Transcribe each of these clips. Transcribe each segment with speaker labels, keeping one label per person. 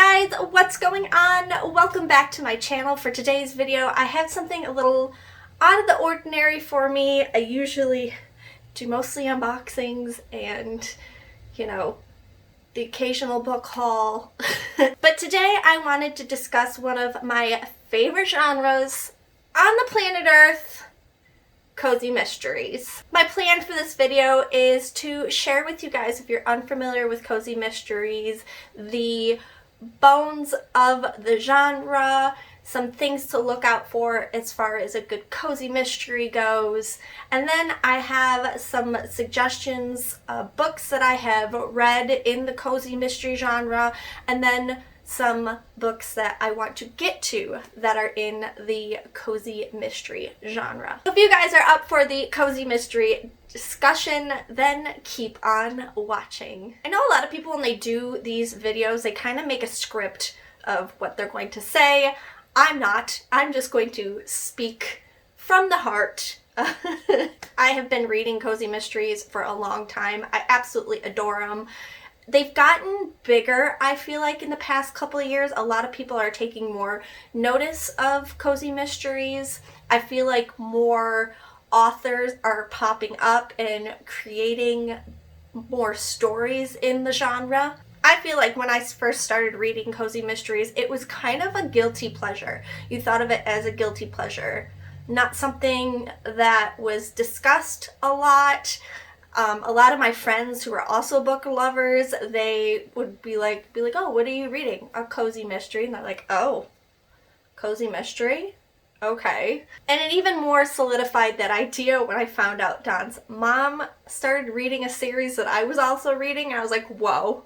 Speaker 1: Hey guys, what's going on? Welcome back to my channel. For today's video, I have something a little out of the ordinary for me. I usually do mostly unboxings and, you know, the occasional book haul. But today I wanted to discuss one of my favorite genres on the planet Earth, cozy mysteries. My plan for this video is to share with you guys, if you're unfamiliar with cozy mysteries, the bones of the genre, some things to look out for as far as a good cozy mystery goes, and then I have some suggestions, books that I have read in the cozy mystery genre, and then some books that I want to get to that are in the cozy mystery genre. If you guys are up for the cozy mystery discussion, then keep on watching. I know a lot of people, when they do these videos, they kind of make a script of what they're going to say. I'm not. I'm just going to speak from the heart. I have been reading cozy mysteries for a long time. I absolutely adore them. They've gotten bigger, I feel like, in the past couple of years. A lot of people are taking more notice of cozy mysteries. I feel like more authors are popping up and creating more stories in the genre. I feel like when I first started reading cozy mysteries, it was kind of a guilty pleasure. You thought of it as a guilty pleasure, not something that was discussed a lot. A lot of my friends who are also book lovers, they would be like, oh, what are you reading? A cozy mystery. And they're like, oh, cozy mystery? Okay. And it even more solidified that idea when I found out Don's mom started reading a series that I was also reading. I was like, whoa,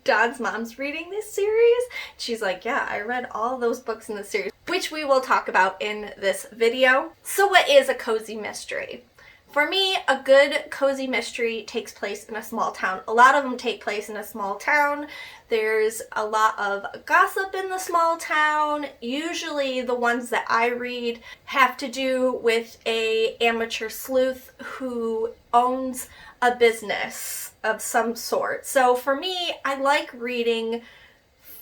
Speaker 1: Don's mom's reading this series? She's like, yeah, I read all those books in the series, which we will talk about in this video. So what is a cozy mystery? For me, a good cozy mystery takes place in a small town. A lot of them take place in a small town. There's a lot of gossip in the small town. Usually the ones that I read have to do with an amateur sleuth who owns a business of some sort. So for me, I like reading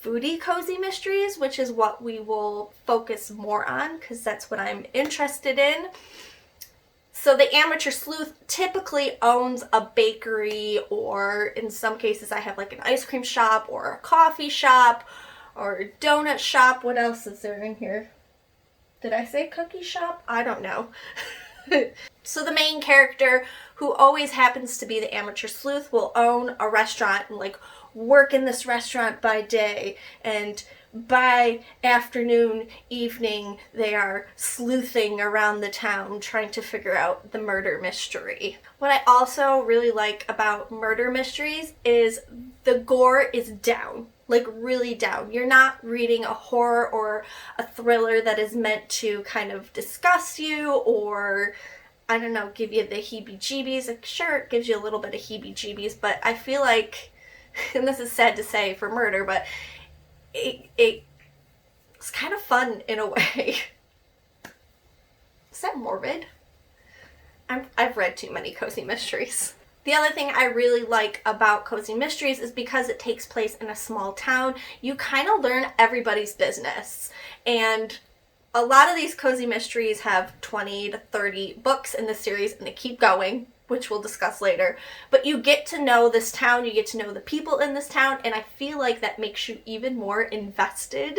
Speaker 1: foodie cozy mysteries, which is what we will focus more on because that's what I'm interested in. So the amateur sleuth typically owns a bakery, or in some cases I have like an ice cream shop or a coffee shop or a donut shop. What else is there in here? Did I say cookie shop? I don't know. So the main character, who always happens to be the amateur sleuth, will own a restaurant and like work in this restaurant by day, and by afternoon, evening, they are sleuthing around the town trying to figure out the murder mystery. What I also really like about murder mysteries is the gore is down, like really down. You're not reading a horror or a thriller that is meant to kind of disgust you or, I don't know, give you the heebie-jeebies. Like, sure, it gives you a little bit of heebie-jeebies, but I feel like, and this is sad to say for murder, but it's kind of fun in a way. Is that morbid? I've read too many cozy mysteries. The other thing I really like about cozy mysteries is because it takes place in a small town, you kind of learn everybody's business. And a lot of these cozy mysteries have 20 to 30 books in the series, and they keep going, which we'll discuss later. But you get to know this town, you get to know the people in this town, and I feel like that makes you even more invested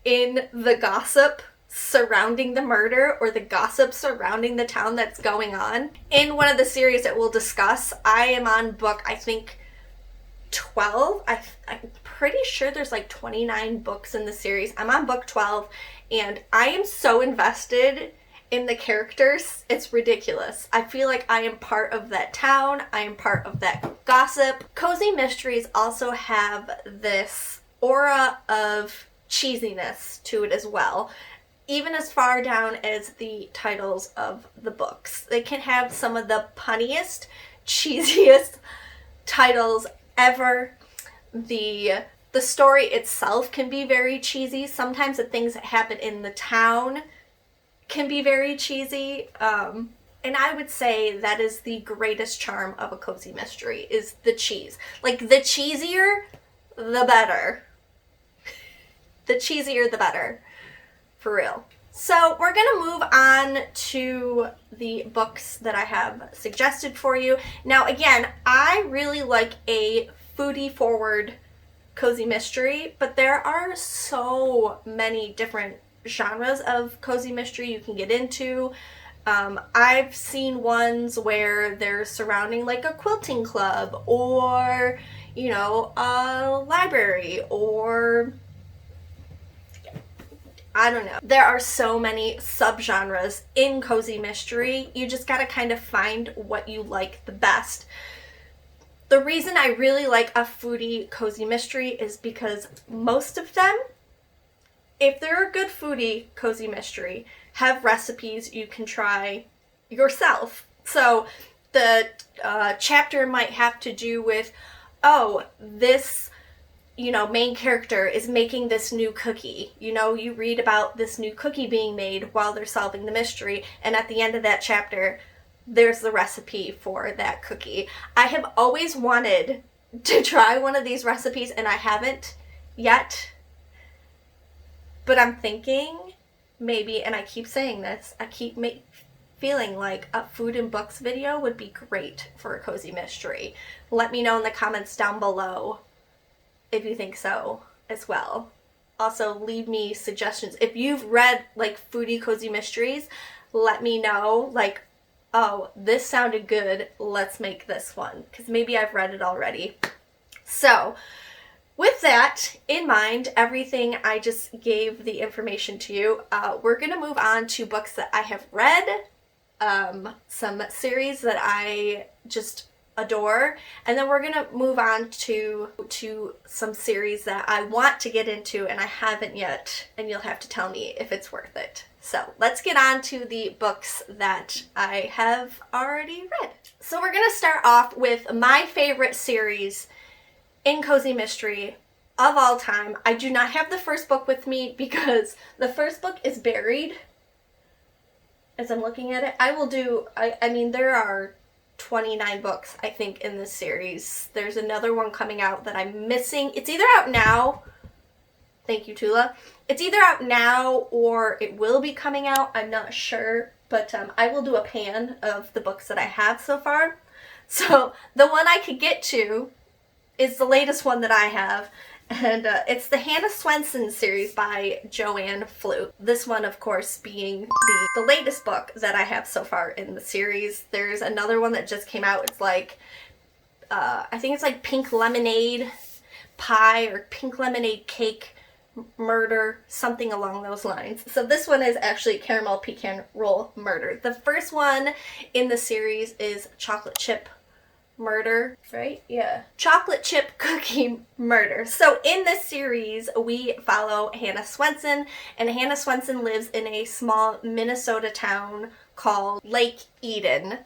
Speaker 1: in the gossip surrounding the murder or the gossip surrounding the town that's going on. In one of the series that we'll discuss, I am on book, I think, 12. I'm pretty sure there's like 29 books in the series. I'm on book 12, and I am so invested in the characters, it's ridiculous. I feel like I am part of that town. I am part of that gossip. Cozy mysteries also have this aura of cheesiness to it as well, even as far down as the titles of the books. They can have some of the punniest, cheesiest titles ever. The story itself can be very cheesy. Sometimes the things that happen in the town can be very cheesy, and I would say that is the greatest charm of a cozy mystery, is the cheese. Like, the cheesier, the better. The cheesier the better. For real. So we're gonna move on to the books that I have suggested for you. Now again, I really like a foodie forward cozy mystery, but there are so many different genres of cozy mystery you can get into. I've seen ones where they're surrounding like a quilting club or, you know, a library or I don't know. There are so many subgenres in cozy mystery. You just gotta kind of find what you like the best. The reason I really like a foodie cozy mystery is because most of them, if they're a good foodie cozy mystery, have recipes you can try yourself. So the chapter might have to do with, oh, this, you know, main character is making this new cookie. You know, you read about this new cookie being made while they're solving the mystery, and at the end of that chapter, there's the recipe for that cookie. I have always wanted to try one of these recipes, and I haven't yet. But I'm thinking maybe, and I keep saying this, I keep feeling like a food and books video would be great for a cozy mystery. Let me know in the comments down below if you think so as well. Also, leave me suggestions. If you've read like foodie cozy mysteries, let me know, like, oh, this sounded good, let's make this one, because maybe I've read it already. So with that in mind, everything I just gave the information to you, we're going to move on to books that I have read, some series that I just adore, and then we're going to move on to some series that I want to get into and I haven't yet, and you'll have to tell me if it's worth it. So let's get on to the books that I have already read. So we're going to start off with my favorite series in cozy mystery of all time. I do not have the first book with me because the first book is buried as I'm looking at it. I mean, there are 29 books, I think, in this series. There's another one coming out that I'm missing. It's either out now. Thank you, Tula. It's either out now or it will be coming out. I'm not sure, but I will do a pan of the books that I have so far. So the one I could get to is the latest one that I have, and it's the Hannah Swenson series by Joanne Fluke. This one, of course, being the latest book that I have so far in the series. There's another one that just came out. It's like, I think it's like Pink Lemonade Pie or Pink Lemonade Cake Murder, something along those lines. So this one is actually Caramel Pecan Roll Murder. The first one in the series is Chocolate Chip Murder, right? Yeah. Chocolate Chip Cookie Murder. So in this series, we follow Hannah Swenson, and Hannah Swenson lives in a small Minnesota town called Lake Eden.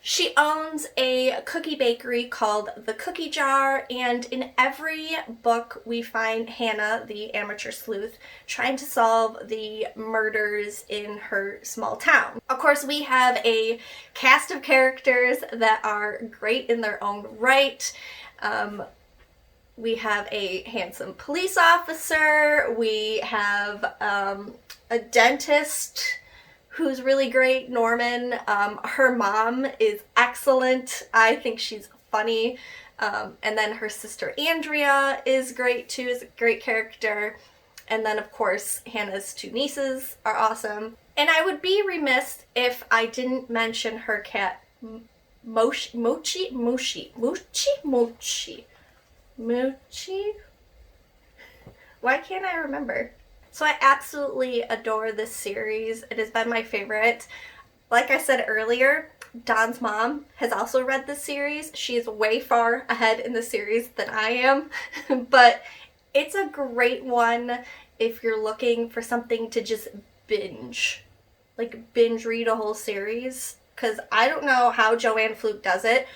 Speaker 1: She owns a cookie bakery called The Cookie Jar, and in every book we find Hannah, the amateur sleuth, trying to solve the murders in her small town. Of course, we have a cast of characters that are great in their own right. We have a handsome police officer, we have a dentist who's really great, Norman. Her mom is excellent. I think she's funny. And then her sister Andrea is great too, is a great character. And then of course Hannah's two nieces are awesome. And I would be remiss if I didn't mention her cat Mochi. Why can't I remember? So I absolutely adore this series. It has been my favorite. Like I said earlier, Don's mom has also read this series. She is way far ahead in the series than I am, but it's a great one if you're looking for something to just binge read a whole series, because I don't know how Joanne Fluke does it,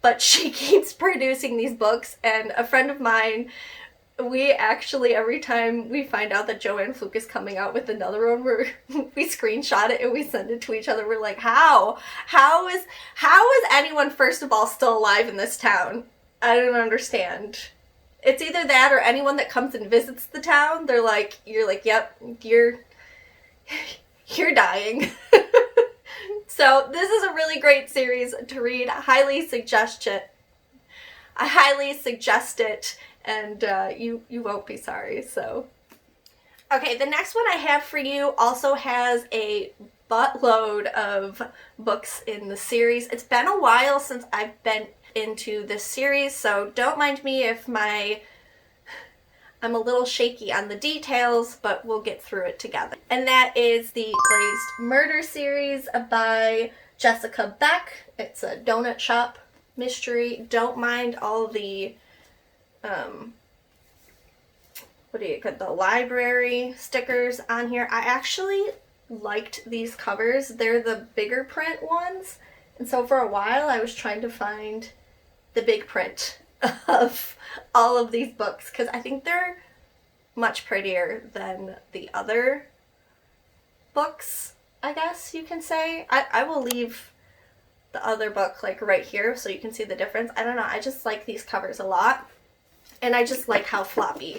Speaker 1: but she keeps producing these books. And a friend of mine, we actually, every time we find out that Joanne Fluke is coming out with another one, we screenshot it and we send it to each other. We're like, how is anyone, first of all, still alive in this town? I don't understand. It's either that or anyone that comes and visits the town, you're like, yep, you're dying. So this is a really great series to read. I highly suggest it, and you won't be sorry. So, okay, the next one I have for you also has a buttload of books in the series. It's been a while since I've been into this series, so don't mind me if I'm a little shaky on the details, but we'll get through it together. And that is the Glazed Murder series by Jessica Beck. It's a donut shop mystery. Don't mind all the the library stickers on here. I actually liked these covers. They're the bigger print ones, and so for a while I was trying to find the big print of all of these books because I think they're much prettier than the other books, I guess you can say. I will leave the other book like right here so you can see the difference. I don't know, I just like these covers a lot, and I just like how floppy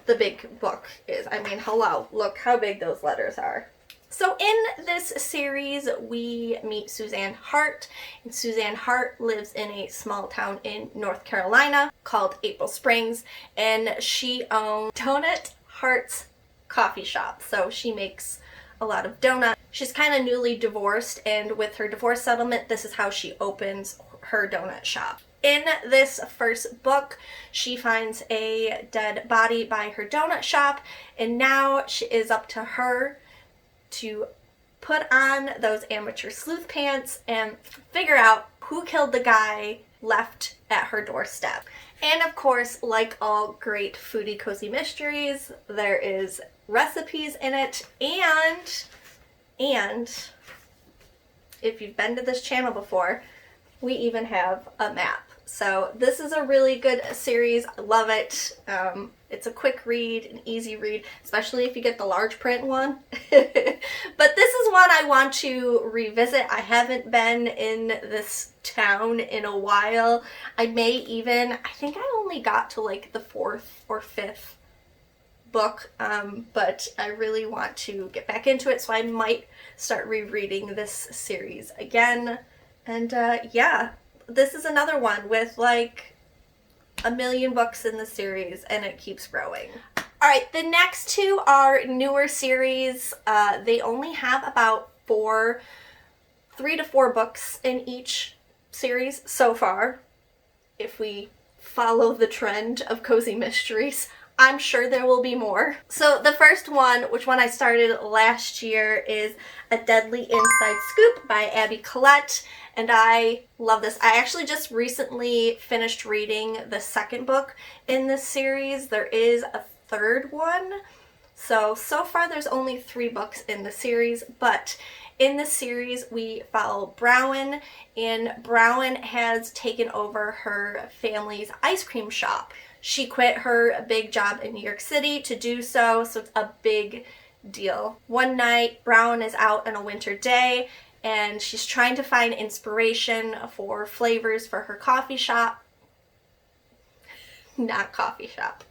Speaker 1: the big book is. I mean, hello, look how big those letters are. So in this series, we meet Suzanne Hart, and Suzanne Hart lives in a small town in North Carolina called April Springs, and she owns Donut Hart's coffee shop. So she makes a lot of donuts. She's kind of newly divorced, and with her divorce settlement, this is how she opens her donut shop. In this first book, she finds a dead body by her donut shop, and now it is up to her to put on those amateur sleuth pants and figure out who killed the guy left at her doorstep. And of course, like all great foodie cozy mysteries, there is recipes in it, and if you've been to this channel before, we even have a map. So this is a really good series. I love it. It's a quick read, an easy read, especially if you get the large print one. But this is one I want to revisit. I haven't been in this town in a while. I think I only got to like the 4th or 5th book, but I really want to get back into it, so I might start rereading this series again. And yeah, this is another one with like a million books in the series, and it keeps growing. Alright, the next two are newer series. They only have about 3 to 4 books in each series so far. If we follow the trend of cozy mysteries, I'm sure there will be more. So the first one, which one I started last year, is A Deadly Inside Scoop by Abby Collette, and I love this. I actually just recently finished reading the second book in this series. There is a third one. So far there's only 3 books in the series, but in this series we follow Browen, and Browen has taken over her family's ice cream shop. She quit her big job in New York City to do so it's a big deal. One night, Browen is out on a winter day, and she's trying to find inspiration for flavors for her coffee shop. Not coffee shop.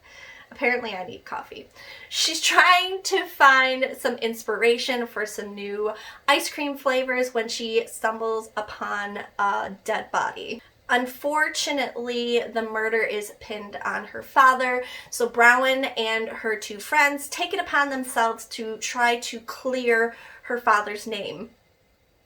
Speaker 1: Apparently I need coffee. She's trying to find some inspiration for some new ice cream flavors when she stumbles upon a dead body. Unfortunately, the murder is pinned on her father, so Browen and her 2 friends take it upon themselves to try to clear her father's name.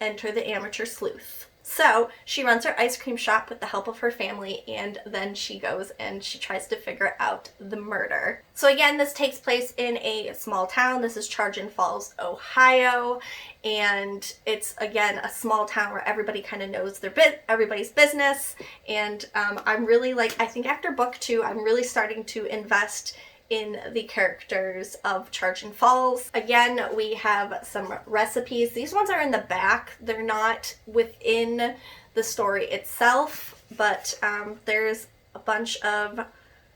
Speaker 1: Enter the amateur sleuth. So she runs her ice cream shop with the help of her family, and then she goes and she tries to figure out the murder. So again, this takes place in a small town. This is Chagrin Falls, Ohio, and it's again a small town where everybody kind of knows everybody's business. And I'm really I think after book 2, I'm really starting to invest in the characters of Chagrin Falls. Again, we have some recipes. These ones are in the back. They're not within the story itself, but there's a bunch of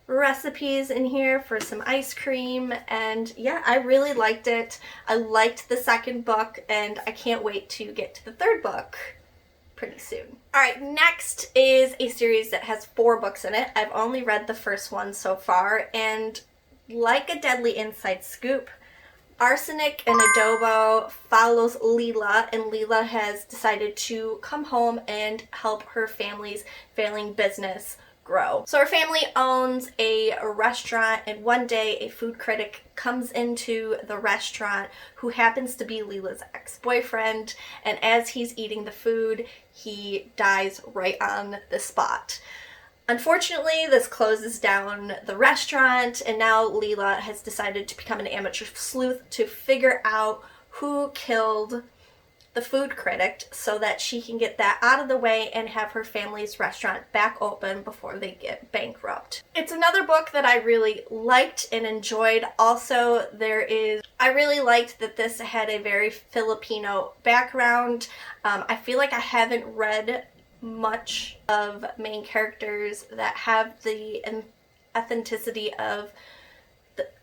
Speaker 1: recipes in here for some ice cream, and yeah, I really liked it. I liked the second book, and I can't wait to get to the third book. pretty soon. Alright, next is a series that has 4 books in it. I've only read the first one so far, and like a deadly inside scoop, Arsenic and Adobo follows Leela, and Leela has decided to come home and help her family's failing business grow. So her family owns a restaurant, and one day a food critic comes into the restaurant who happens to be Leela's ex-boyfriend, and as he's eating the food, he dies right on the spot. Unfortunately, this closes down the restaurant, and now Leela has decided to become an amateur sleuth to figure out who killed the food critic so that she can get that out of the way and have her family's restaurant back open before they get bankrupt. It's another book that I really liked and enjoyed. Also, I really liked that this had a very Filipino background. I feel like I haven't read much of main characters that have the authenticity of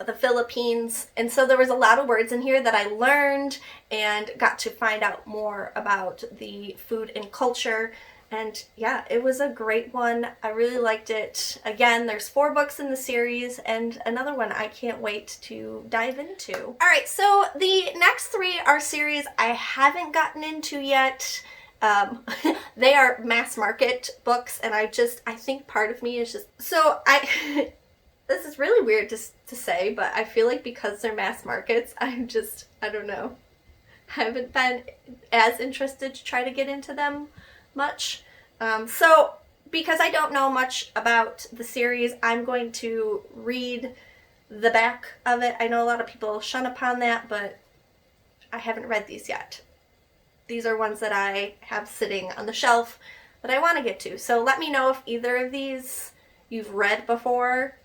Speaker 1: the Philippines, and so there was a lot of words in here that I learned and got to find out more about the food and culture, and yeah, it was a great one. I really liked it. Again, there's 4 books in the series and another one I can't wait to dive into. Alright, so the next 3 are series I haven't gotten into yet. They are mass market books, and I think part of me is just, this is really weird to say, but I feel like because they're mass markets, I don't know, haven't been as interested to try to get into them much. So because I don't know much about the series, I'm going to read the back of it. I know a lot of people shun upon that, but I haven't read these yet. These are ones that I have sitting on the shelf that I want to get to. So let me know if either of these you've read before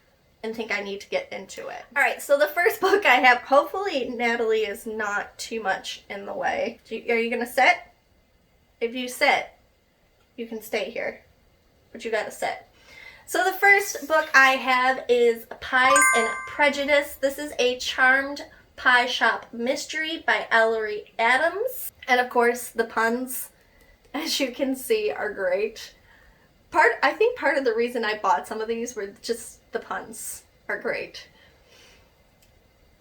Speaker 1: and think I need to get into it. Alright, so the first book I have, hopefully Natalie is not too much in the way. Are you going to sit? If you sit, you can stay here, but you gotta sit. So the first book I have is Pies and Prejudice. This is a charmed pie shop mystery by Ellery Adams. And of course, the puns, as you can see, are great. I think part of the reason I bought some of these were just the puns are great.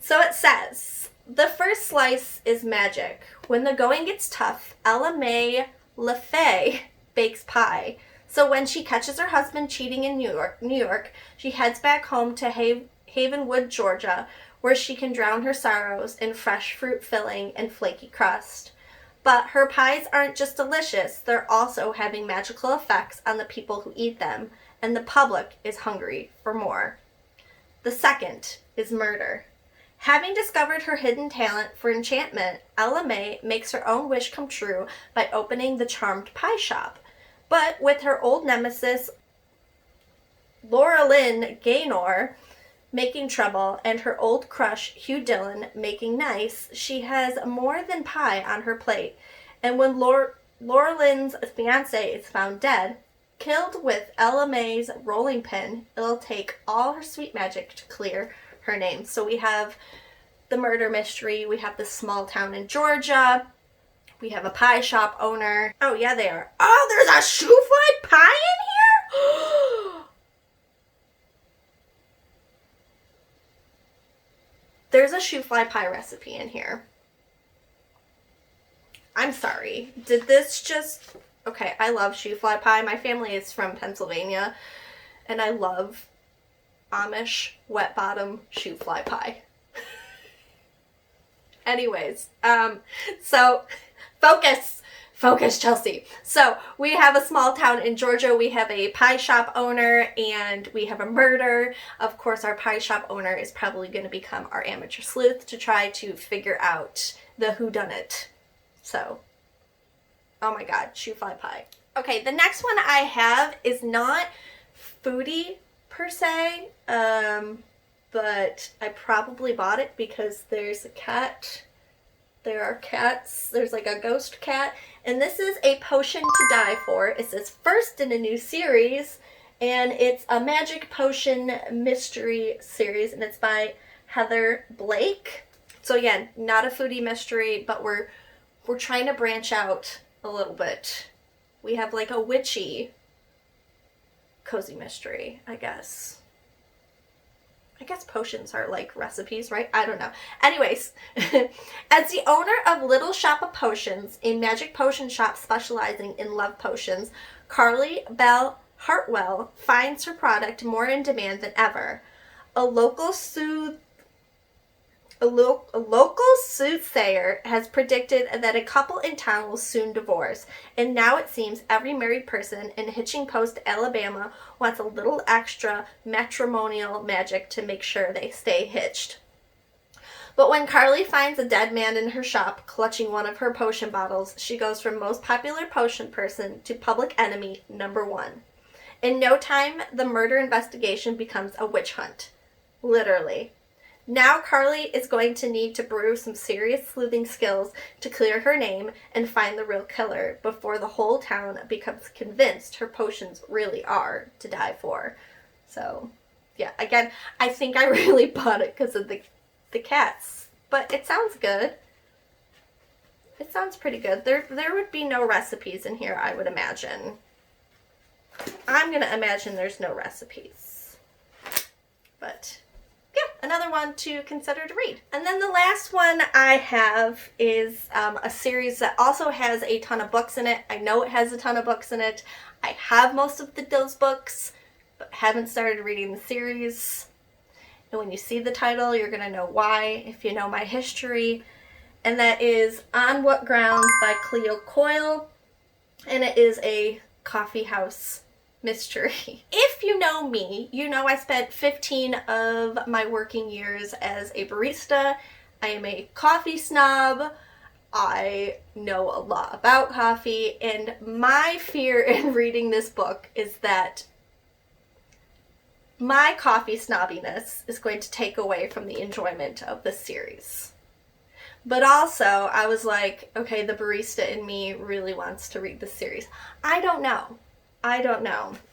Speaker 1: So it says, the first slice is magic. When the going gets tough, Ella May LaFay bakes pie. So when she catches her husband cheating in New York, she heads back home to Havenwood, Georgia, where she can drown her sorrows in fresh fruit filling and flaky crust. But her pies aren't just delicious, they're also having magical effects on the people who eat them, and the public is hungry for more. The second is murder. Having discovered her hidden talent for enchantment, Ella May makes her own wish come true by opening the charmed pie shop. But with her old nemesis, Laura Lynn Gaynor, making trouble, and her old crush, Hugh Dillon, making nice, she has more than pie on her plate. And when Laura Lynn's fiancé is found dead, killed with Ella May's rolling pin, it'll take all her sweet magic to clear her name. So we have the murder mystery, we have this small town in Georgia, we have a pie shop owner. Oh yeah, they are. Oh, there's a shoe-fly pie in here? There's a shoe-fly pie recipe in here. I'm sorry. Did this just... Okay, I love shoe-fly pie. My family is from Pennsylvania, and I love Amish wet bottom shoe-fly pie. Anyways, so focus, Chelsea. So we have a small town in Georgia. We have a pie shop owner, and we have a murder. Of course, our pie shop owner is probably going to become our amateur sleuth to try to figure out the whodunit. So, oh my god, shoe-fly pie. Okay, the next one I have is not foodie per se, but I probably bought it because there's a cat. There are cats. There's like a ghost cat. And this is A Potion to Die For. It says first in a new series, and it's a magic potion mystery series, and it's by Heather Blake. So again, not a foodie mystery, but we're trying to branch out a little bit we have like a witchy cozy mystery, I guess. I guess potions are like recipes, right? I don't know. Anyways, as the owner of Little Shop of Potions, a magic potion shop specializing in love potions, Carly Bell Hartwell finds her product more in demand than ever. A local soothsayer has predicted that a couple in town will soon divorce, and now it seems every married person in Hitching Post, Alabama wants a little extra matrimonial magic to make sure they stay hitched. But when Carly finds a dead man in her shop clutching one of her potion bottles, she goes from most popular potion person to public enemy number one. In no time, the murder investigation becomes a witch hunt. Literally. Now Carly is going to need to brew some serious sleuthing skills to clear her name and find the real killer before the whole town becomes convinced her potions really are to die for. So, yeah, again, I think I really bought it because of the cats. But it sounds good. It sounds pretty good. There would be no recipes in here, I would imagine. I'm going to imagine there's no recipes. But another one to consider to read. And then the last one I have is a series that also has a ton of books in it. I know it has a ton of books in it. I have most of those books, but haven't started reading the series. And when you see the title, you're going to know why, if you know my history. And that is On What Grounds by Cleo Coyle. And it is a coffee house mystery. If you know me, you know I spent 15 of my working years as a barista. I am a coffee snob. I know a lot about coffee, and my fear in reading this book is that my coffee snobbiness is going to take away from the enjoyment of this series. But also, I was like, okay, the barista in me really wants to read this series. I don't know.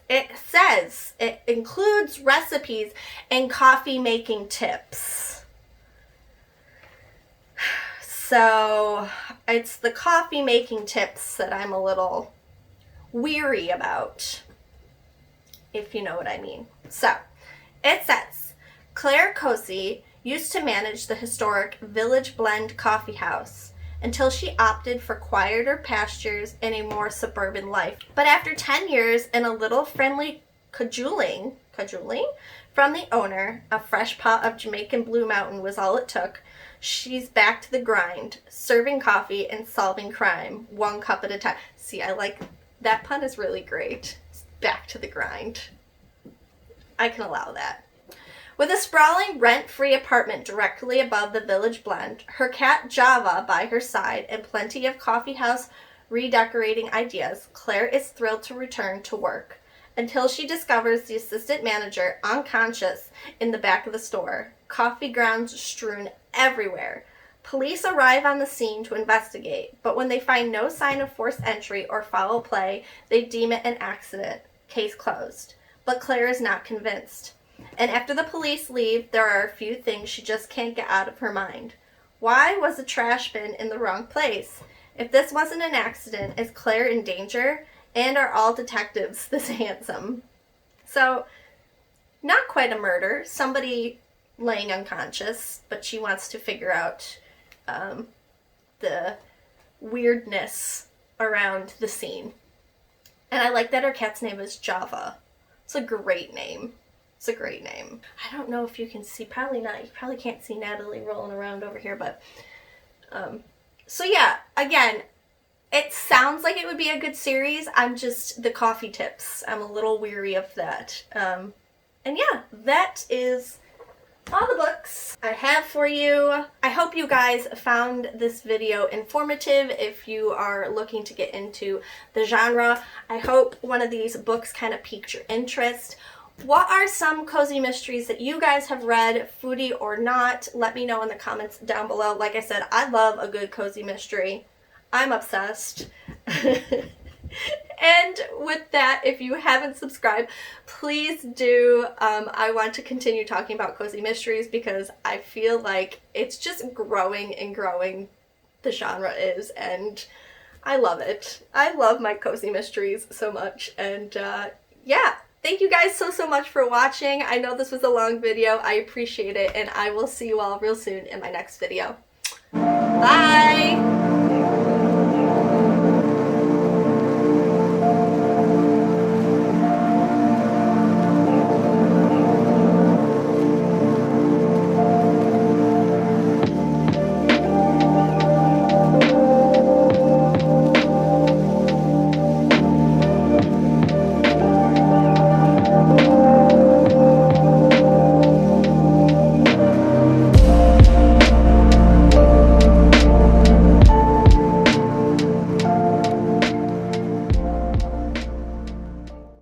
Speaker 1: It says it includes recipes and coffee making tips. So it's the coffee making tips that I'm a little weary about, if you know what I mean. So it says, Claire Cossey used to manage the historic Village Blend Coffee House until she opted for quieter pastures and a more suburban life. But after 10 years and a little friendly cajoling from the owner, a fresh pot of Jamaican Blue Mountain was all it took. She's back to the grind, serving coffee and solving crime, one cup at a time. See, I like that pun is really great. Back to the grind. I can allow that. With a sprawling rent-free apartment directly above the Village Blend, her cat Java by her side, and plenty of coffee house redecorating ideas, Claire is thrilled to return to work, until she discovers the assistant manager unconscious in the back of the store, coffee grounds strewn everywhere. Police arrive on the scene to investigate, but when they find no sign of forced entry or foul play, they deem it an accident. Case closed. But Claire is not convinced. And after the police leave, there are a few things she just can't get out of her mind. Why was the trash bin in the wrong place? If this wasn't an accident, is Claire in danger? And are all detectives this handsome? So, not quite a murder. Somebody laying unconscious, but she wants to figure out the weirdness around the scene. And I like that her cat's name is Java. It's a great name. I don't know if you can see, probably not. You probably can't see Natalie rolling around over here, but so yeah, again, it sounds like it would be a good series. I'm just, the coffee tips, I'm a little weary of that. And yeah, that is all the books I have for you. I hope you guys found this video informative if you are looking to get into the genre. I hope one of these books kind of piqued your interest. What are some cozy mysteries that you guys have read, foodie or not? Let me know in the comments down below. Like I said, I love a good cozy mystery. I'm obsessed. And with that, if you haven't subscribed, please do. I want to continue talking about cozy mysteries because I feel like it's just growing and growing, the genre is, and I love it. I love my cozy mysteries so much, and yeah. Thank you guys so much for watching. I know this was a long video. I appreciate it, and I will see you all real soon in my next video. Bye!